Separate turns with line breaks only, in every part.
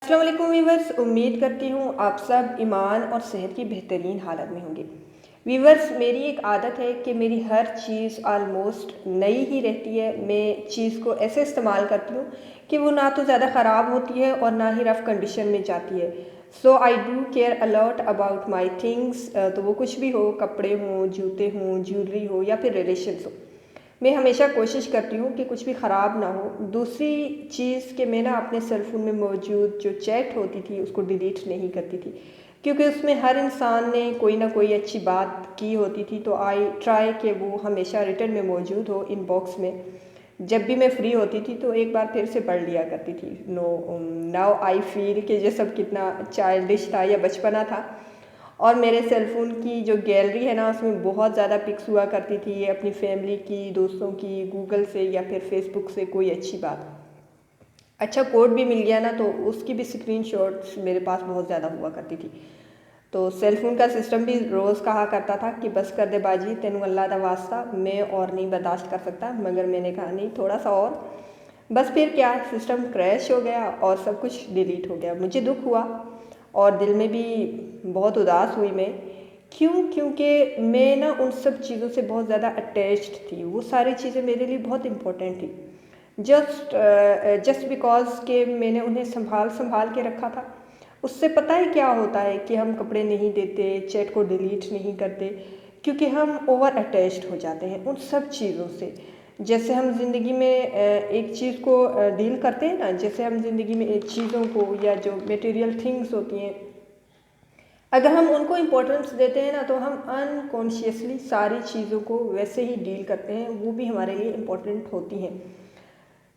अस्सलाम वालेकुम वीवर्स, उम्मीद करती हूँ आप सब ईमान और सेहत की बेहतरीन हालत में होंगे। वीवर्स, मेरी एक आदत है कि मेरी हर चीज़ आलमोस्ट नई ही रहती है। मैं चीज़ को ऐसे इस्तेमाल करती हूँ कि वो ना तो ज़्यादा ख़राब होती है और ना ही रफ़ कंडीशन में जाती है। So I do care a lot about my things. तो वो कुछ भी हो, कपड़े हों, जूते हों, ज्वेलरी हो या फिर रिलेशन्स हो, मैं हमेशा कोशिश करती हूँ कि कुछ भी ख़राब ना हो। दूसरी चीज़ कि मैं ना अपने सेल फ़ोन में मौजूद जो चैट होती थी उसको डिलीट नहीं करती थी, क्योंकि उसमें हर इंसान ने कोई ना कोई अच्छी बात की होती थी। तो आई ट्राई कि वो हमेशा रिटर्न में मौजूद हो इनबॉक्स में। जब भी मैं फ्री होती थी तो एक बार फिर से पढ़ लिया करती थी। नाउ आई फील कि ये सब कितना चाइल्डिश था या बचपना था। और मेरे सेल फ़ोन की जो गैलरी है ना, उसमें बहुत ज़्यादा पिक्स हुआ करती थी अपनी फैमिली की, दोस्तों की, गूगल से या फिर फेसबुक से कोई अच्छी बात, अच्छा कोड भी मिल गया ना तो उसकी भी स्क्रीनशॉट्स मेरे पास बहुत ज़्यादा हुआ करती थी। तो सेल फ़ोन का सिस्टम भी रोज़ कहा करता था कि बस कर दे बाजी, तेनू अल्लाह दा वास्ता, मैं और नहीं बर्दाश्त कर सकता। मगर मैंने कहा नहीं, थोड़ा सा और। बस फिर क्या, सिस्टम क्रैश हो गया और सब कुछ डिलीट हो गया। मुझे दुख हुआ और दिल में भी बहुत उदास हुई मैं। क्योंकि मैं ना उन सब चीज़ों से बहुत ज़्यादा अटैच्ड थी। वो सारी चीज़ें मेरे लिए बहुत इम्पोर्टेंट थी। जस्ट बिकॉज के मैंने उन्हें संभाल संभाल के रखा था। उससे पता है क्या होता है कि हम कपड़े नहीं देते, चैट को डिलीट नहीं करते, क्योंकि हम ओवर अटैच्ड हो जाते हैं उन सब चीज़ों से। जैसे हम ज़िंदगी में एक चीज़ को डील करते हैं ना, जैसे हम ज़िंदगी में एक चीज़ों को या जो मटेरियल थिंग्स होती हैं, अगर हम उनको इम्पोर्टेंस देते हैं ना तो हम अनकॉन्शियसली सारी चीज़ों को वैसे ही डील करते हैं, वो भी हमारे लिए इम्पोर्टेंट होती हैं।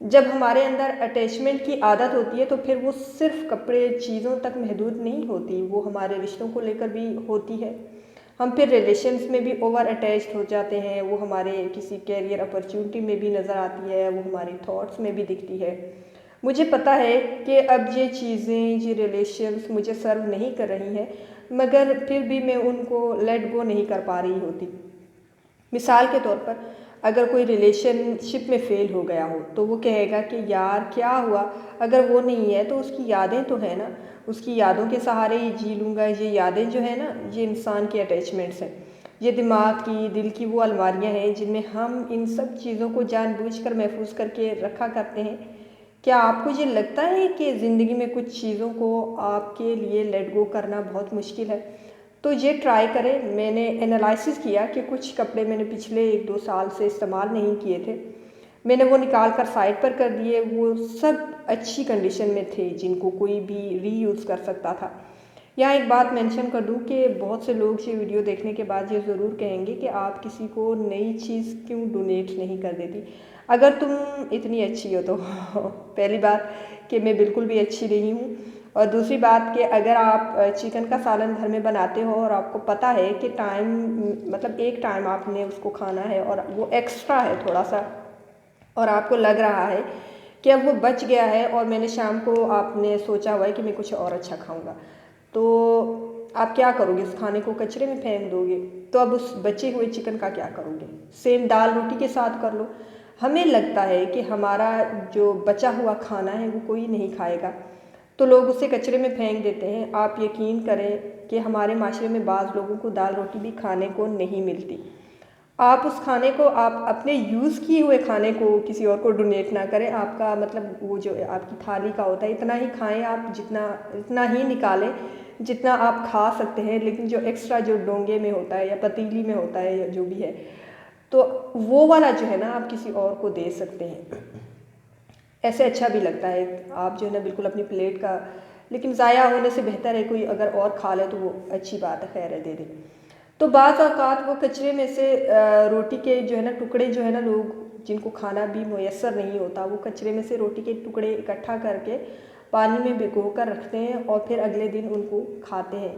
जब हमारे अंदर अटैचमेंट की आदत होती है तो फिर वो सिर्फ कपड़े चीज़ों तक महदूद नहीं होती, वो हमारे रिश्तों को लेकर भी होती है। हम फिर रिलेशन्स में भी ओवर अटैच्ड हो जाते हैं, वो हमारे किसी कैरियर अपॉर्चुनिटी में भी नज़र आती है, वो हमारे थॉट्स में भी दिखती है। मुझे पता है कि अब ये चीज़ें, ये रिलेशन्स मुझे सर्व नहीं कर रही हैं, मगर फिर भी मैं उनको लेट गो नहीं कर पा रही होती। मिसाल के तौर पर, अगर कोई रिलेशनशिप में फ़ेल हो गया हो तो वो कहेगा कि यार क्या हुआ, अगर वो नहीं है तो उसकी यादें तो है ना, उसकी यादों के सहारे ही जी लूँगा। ये यादें जो है ना, ये इंसान की अटैचमेंट्स हैं, ये दिमाग की, दिल की वो अलमारियाँ हैं जिनमें हम इन सब चीज़ों को जानबूझकर महफूज करके रखा करते हैं। क्या आपको ये लगता है कि ज़िंदगी में कुछ चीज़ों को आपके लिए लेट गो करना बहुत मुश्किल है? तो ये ट्राई करें। मैंने एनालिसिस किया कि कुछ कपड़े मैंने पिछले 1-2 साल से इस्तेमाल नहीं किए थे, मैंने वो निकाल कर साइड पर कर दिए। वो सब अच्छी कंडीशन में थे, जिनको कोई भी रीयूज़ कर सकता था। यहाँ एक बात मेंशन कर दूँ कि बहुत से लोग ये वीडियो देखने के बाद ये ज़रूर कहेंगे कि आप किसी को नई चीज़ क्यों डोनेट नहीं कर देती, अगर तुम इतनी अच्छी हो तो। पहली बात कि मैं बिल्कुल भी अच्छी नहीं हूँ, और दूसरी बात कि अगर आप चिकन का सालन घर में बनाते हो और आपको पता है कि टाइम, मतलब एक टाइम आपने उसको खाना है और वो एक्स्ट्रा है थोड़ा सा, और आपको लग रहा है कि अब वो बच गया है और मैंने शाम को आपने सोचा हुआ है कि मैं कुछ और अच्छा खाऊंगा, तो आप क्या करोगे? उस खाने को कचरे में फेंक दोगे? तो अब उस बचे हुए चिकन का क्या करोगे? सेम दाल रोटी के साथ कर लो। हमें लगता है कि हमारा जो बचा हुआ खाना है वो कोई नहीं खाएगा, तो लोग उसे कचरे में फेंक देते हैं। आप यकीन करें कि हमारे माशरे में बाज़ लोगों को दाल रोटी भी खाने को नहीं मिलती। आप उस खाने को, आप अपने यूज़ किए हुए खाने को किसी और को डोनेट ना करें। आपका मतलब वो जो आपकी थाली का होता है, इतना ही खाएं आप, जितना इतना ही निकालें जितना आप खा सकते हैं। लेकिन जो एक्स्ट्रा जो डोंगे में होता है या पतीली में होता है या जो भी है, तो वो वाला जो है ना आप किसी और को दे सकते हैं। ऐसे अच्छा भी लगता है। आप जो है ना बिल्कुल अपनी प्लेट का, लेकिन ज़ाया होने से बेहतर है कोई अगर और खा ले तो वो अच्छी बात है, खैर है, दे दे। तो बाज़ औक़ात वो कचरे में से रोटी के जो है ना टुकड़े, जो है ना लोग जिनको खाना भी मुयस्सर नहीं होता, वो कचरे में से रोटी के टुकड़े इकट्ठा करके पानी में भिगो कर रखते हैं और फिर अगले दिन उनको खाते हैं।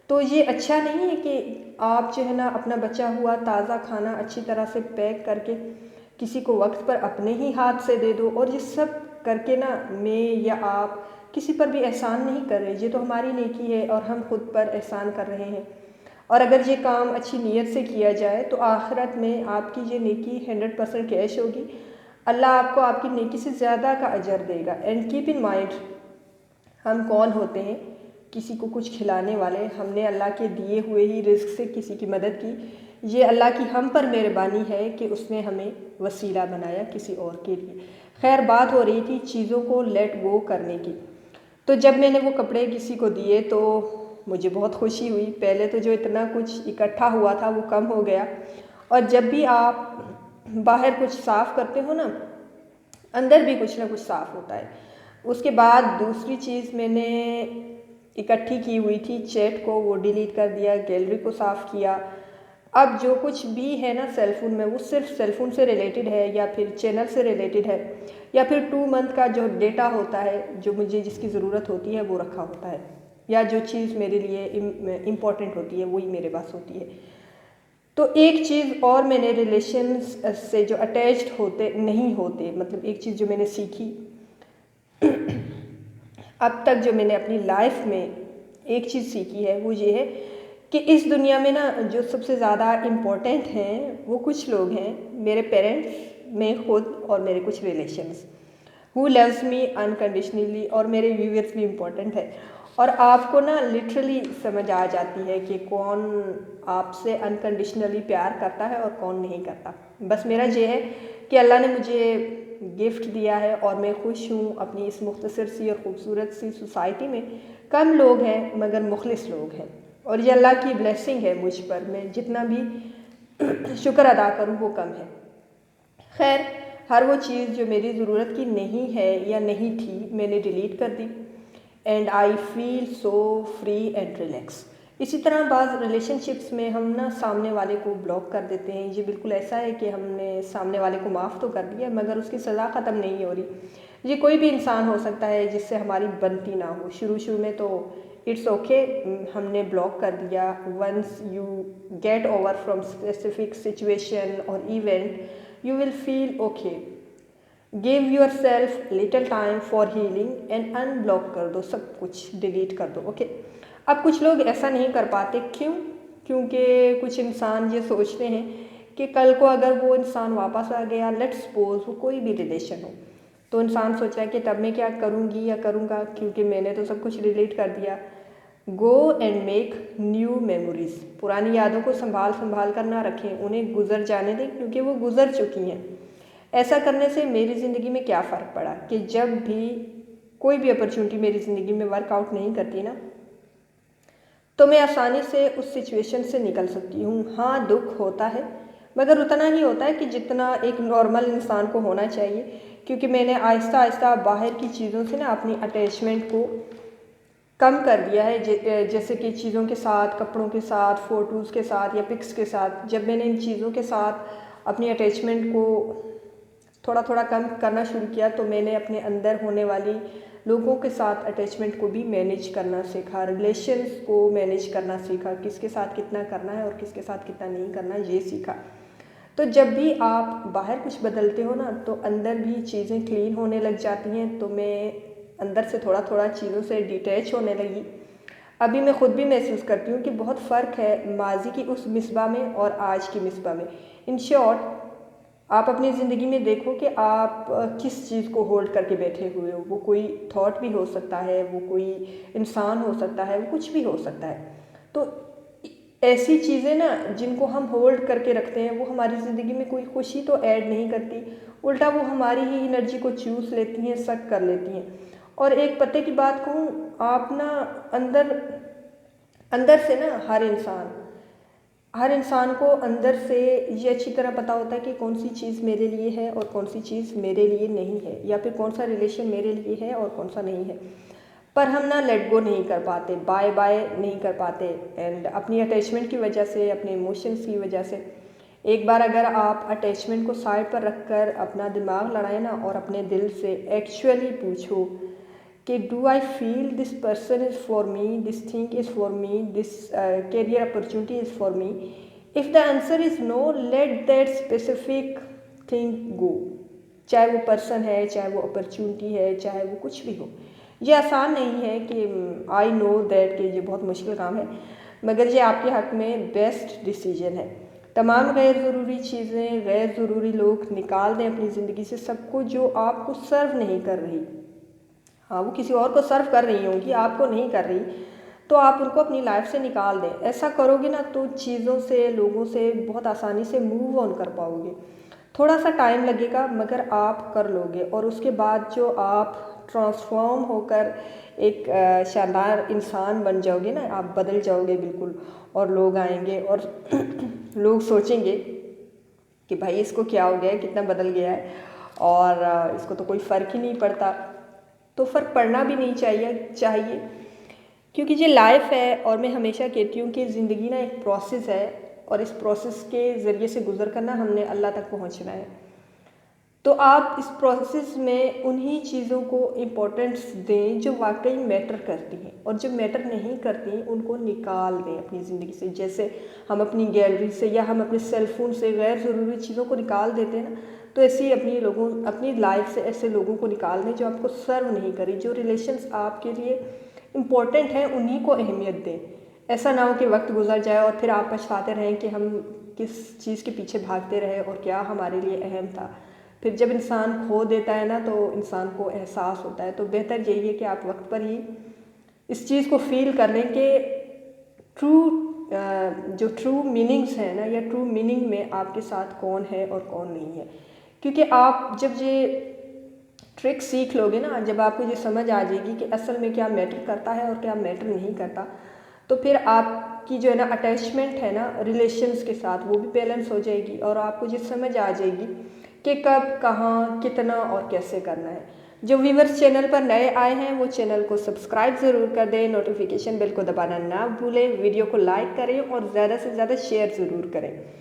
तो ये अच्छा नहीं है कि आप जो है ना अपना बचा हुआ ताज़ा खाना अच्छी तरह से पैक करके किसी को वक्त पर अपने ही हाथ से दे दो। और ये सब करके ना मैं या आप किसी पर भी एहसान नहीं कर रहे, ये तो हमारी नेकी है और हम खुद पर एहसान कर रहे हैं। और अगर ये काम अच्छी नीयत से किया जाए तो आखिरत में आपकी ये नेकी 100% कैश होगी। अल्लाह आपको आपकी नेकी से ज़्यादा का अजर देगा। एंड कीप इन माइंड, हम कौन होते हैं किसी को कुछ खिलाने वाले। हमने अल्लाह के दिए हुए ही रिज़्क से किसी की मदद की। ये अल्लाह की हम पर मेहरबानी है कि उसने हमें वसीला बनाया किसी और के लिए। खैर, बात हो रही थी चीज़ों को लेट गो करने की। तो जब मैंने वो कपड़े किसी को दिए तो मुझे बहुत खुशी हुई। पहले तो जो इतना कुछ इकट्ठा हुआ था वो कम हो गया। और जब भी आप बाहर कुछ साफ़ करते हो ना, अंदर भी कुछ ना कुछ साफ़ होता है। उसके बाद दूसरी चीज़ मैंने इकट्ठी की हुई थी चैट को, वो डिलीट कर दिया, गैलरी को साफ़ किया। अब जो कुछ भी है ना सेलफ़ोन में, वो सिर्फ सेलफ़ोन से रिलेटेड है या फिर चैनल से रिलेटेड है या फिर 2 मंथ का जो डेटा होता है, जो मुझे जिसकी ज़रूरत होती है वो रखा होता है, या जो चीज़ मेरे लिए इम्पॉर्टेंट होती है वही मेरे पास होती है। तो एक चीज़ और मैंने रिलेशंस से जो अटैच्ड होते नहीं होते, मतलब एक चीज़ जो मैंने सीखी अब तक, जो मैंने अपनी लाइफ में एक चीज़ सीखी है वो ये है कि इस दुनिया में ना जो सबसे ज़्यादा इम्पोर्टेंट हैं वो कुछ लोग हैं, मेरे पेरेंट्स, मैं खुद और मेरे कुछ relations, who loves me unconditionally, और मेरे व्यूअर्स भी इम्पोर्टेंट है। और आपको ना लिटरली समझ आ जाती है कि कौन आपसे अनकंडीशनली प्यार करता है और कौन नहीं करता। बस मेरा ये है कि अल्लाह ने मुझे गिफ्ट दिया है और मैं खुश हूँ अपनी इस मुख्तसर सी और ख़ूबसूरत सी सोसाइटी में। कम लोग हैं मगर मुखलिस लोग हैं, और ये अल्लाह की ब्लेसिंग है मुझ पर। मैं जितना भी शुक्र अदा करूँ वो कम है। खैर, हर वो चीज़ जो मेरी ज़रूरत की नहीं है या नहीं थी मैंने डिलीट कर दी, and I feel so free and relax. इसी तरह बाज़ रिलेशनशिप्स में हम ना सामने वाले को ब्लॉक कर देते हैं। ये बिल्कुल ऐसा है कि हमने सामने वाले को माफ़ तो कर दिया मगर उसकी सज़ा ख़त्म नहीं हो रही। ये कोई भी इंसान हो सकता है जिससे हमारी बनती ना हो। शुरू में तो इट्स ओके, हमने ब्लॉक कर दिया। Once you get over from specific situation और event, you will feel okay. Give yourself little time for healing and unblock कर दो, सब कुछ डिलीट कर दो। ओके, अब कुछ लोग ऐसा नहीं कर पाते, क्यों? क्योंकि कुछ इंसान ये सोचते हैं कि कल को अगर वो इंसान वापस आ गया, लेट्स सपोज वो कोई भी रिलेशन हो, तो इंसान सोच रहा है कि तब मैं क्या करूँगी या करूँगा, क्योंकि मैंने तो सब कुछ डिलीट कर दिया। Go and make new memories. पुरानी यादों को संभाल कर ना रखें, उन्हें गुजर जाने दें क्योंकि वो गुजर चुकी हैं। ऐसा करने से मेरी ज़िंदगी में क्या फ़र्क पड़ा कि जब भी कोई भी अपॉर्चुनिटी मेरी ज़िंदगी में वर्कआउट नहीं करती ना, तो मैं आसानी से उस सिचुएशन से निकल सकती हूँ। हाँ, दुख होता है मगर उतना ही होता है कि जितना एक नॉर्मल इंसान को होना चाहिए, क्योंकि मैंने आहिस्ता आहिस्ता बाहर की चीज़ों से ना अपनी अटैचमेंट को कम कर दिया है। जैसे कि चीज़ों के साथ, कपड़ों के साथ, फ़ोटोज़ के साथ या पिक्स के साथ, जब मैंने इन चीज़ों के साथ अपनी अटैचमेंट को थोड़ा थोड़ा कम करना शुरू किया, तो मैंने अपने अंदर होने वाली लोगों के साथ अटैचमेंट को भी मैनेज करना सीखा, रिलेशंस को मैनेज करना सीखा, किसके साथ कितना करना है और किसके साथ कितना नहीं करना, ये सीखा। तो जब भी आप बाहर कुछ बदलते हो ना, तो अंदर भी चीज़ें क्लीन होने लग जाती हैं। तो मैं अंदर से थोड़ा थोड़ा चीज़ों से डिटैच होने लगी। अभी मैं ख़ुद भी महसूस करती हूँ कि बहुत फ़र्क है माजी की उस मिसबा में और आज की मिसबा में। इन शॉर्ट, आप अपनी ज़िंदगी में देखो कि आप किस चीज़ को होल्ड करके बैठे हुए हो। वो कोई थॉट भी हो सकता है, वो कोई इंसान हो सकता है, वो कुछ भी हो सकता है। तो ऐसी चीज़ें ना जिनको हम होल्ड करके रखते हैं, वो हमारी ज़िंदगी में कोई खुशी तो ऐड नहीं करती, उल्टा वो हमारी ही एनर्जी को चूस लेती हैं, सक कर लेती हैं। और एक पते की बात कहूँ, आप ना अंदर अंदर से ना हर इंसान को अंदर से ये अच्छी तरह पता होता है कि कौन सी चीज़ मेरे लिए है और कौन सी चीज़ मेरे लिए नहीं है, या फिर कौन सा रिलेशन मेरे लिए है और कौन सा नहीं है। पर हम ना लेट गो नहीं कर पाते, बाय बाय नहीं कर पाते, एंड अपनी अटैचमेंट की वजह से, अपने इमोशंस की वजह से। एक बार अगर आप अटैचमेंट को साइड पर रख कर अपना दिमाग लड़ाएं ना और अपने दिल से एक्चुअली पूछो कि do I feel this person is for me, this thing is for me, this career opportunity is for me. If the answer is no, let that specific thing go. चाहे वो पर्सन है, चाहे वो opportunity है, चाहे वो कुछ भी हो। ये आसान नहीं है कि आई नो दैट कि ये बहुत मुश्किल काम है, मगर ये आपके हक़ में बेस्ट डिसीजन है। तमाम गैर ज़रूरी चीज़ें, गैर ज़रूरी लोग निकाल दें अपनी ज़िंदगी से, सबको जो आपको सर्व नहीं कर रही। हाँ, वो किसी और को सर्व कर रही होंगी, आपको नहीं कर रही, तो आप उनको अपनी लाइफ से निकाल दें। ऐसा करोगे ना तो चीज़ों से, लोगों से बहुत आसानी से मूव ऑन कर पाओगे। थोड़ा सा टाइम लगेगा मगर आप कर लोगे, और उसके बाद जो आप ट्रांसफॉर्म होकर एक शानदार इंसान बन जाओगे ना, आप बदल जाओगे बिल्कुल। और लोग आएंगे और लोग सोचेंगे कि भाई इसको क्या हो गया है, कितना बदल गया है, और इसको तो कोई फ़र्क ही नहीं पड़ता। तो फ़र्क पड़ना भी नहीं चाहिए, क्योंकि ये लाइफ है। और मैं हमेशा कहती हूँ कि ज़िंदगी ना एक प्रोसेस है, और इस प्रोसेस के ज़रिए से गुज़र कर ना हमने अल्लाह तक पहुँचना है। तो आप इस प्रोसेस में उन्हीं चीज़ों को इम्पोर्टेंस दें जो वाकई मैटर करती हैं, और जो मैटर नहीं करती उनको निकाल दें अपनी ज़िंदगी से। जैसे हम अपनी गैलरी से या हम अपने सेल फोन से गैर ज़रूरी चीज़ों को निकाल देते हैं ना, तो ऐसे ही अपनी लाइफ से ऐसे लोगों को निकाल दें जो आपको सर्व नहीं करें। जो रिलेशंस आपके लिए इम्पोर्टेंट हैं उन्हीं को अहमियत दें। ऐसा ना हो कि वक्त गुजर जाए और फिर आप पछताते रहें कि हम किस चीज़ के पीछे भागते रहे और क्या हमारे लिए अहम था। फिर जब इंसान खो देता है ना, तो इंसान को एहसास होता है। तो बेहतर यही है कि आप वक्त पर ही इस चीज़ को फील कर लें कि जो ट्रू मीनिंग्स हैं ना, या ट्रू मीनिंग में आपके साथ कौन है और कौन नहीं है। क्योंकि आप जब ये ट्रिक सीख लोगे ना, जब आपको ये समझ आ जाएगी कि असल में क्या मैटर करता है और क्या मैटर नहीं करता, तो फिर आपकी जो है ना अटैचमेंट है ना रिलेशंस के साथ, वो भी बैलेंस हो जाएगी। और आपको ये समझ आ जाएगी कि कब, कहाँ, कितना और कैसे करना है। जो व्यूअर्स चैनल पर नए आए हैं वो चैनल को सब्सक्राइब ज़रूर कर दें, नोटिफिकेशन बेल को दबाना ना भूलें, वीडियो को लाइक करें और ज़्यादा से ज़्यादा शेयर ज़रूर करें।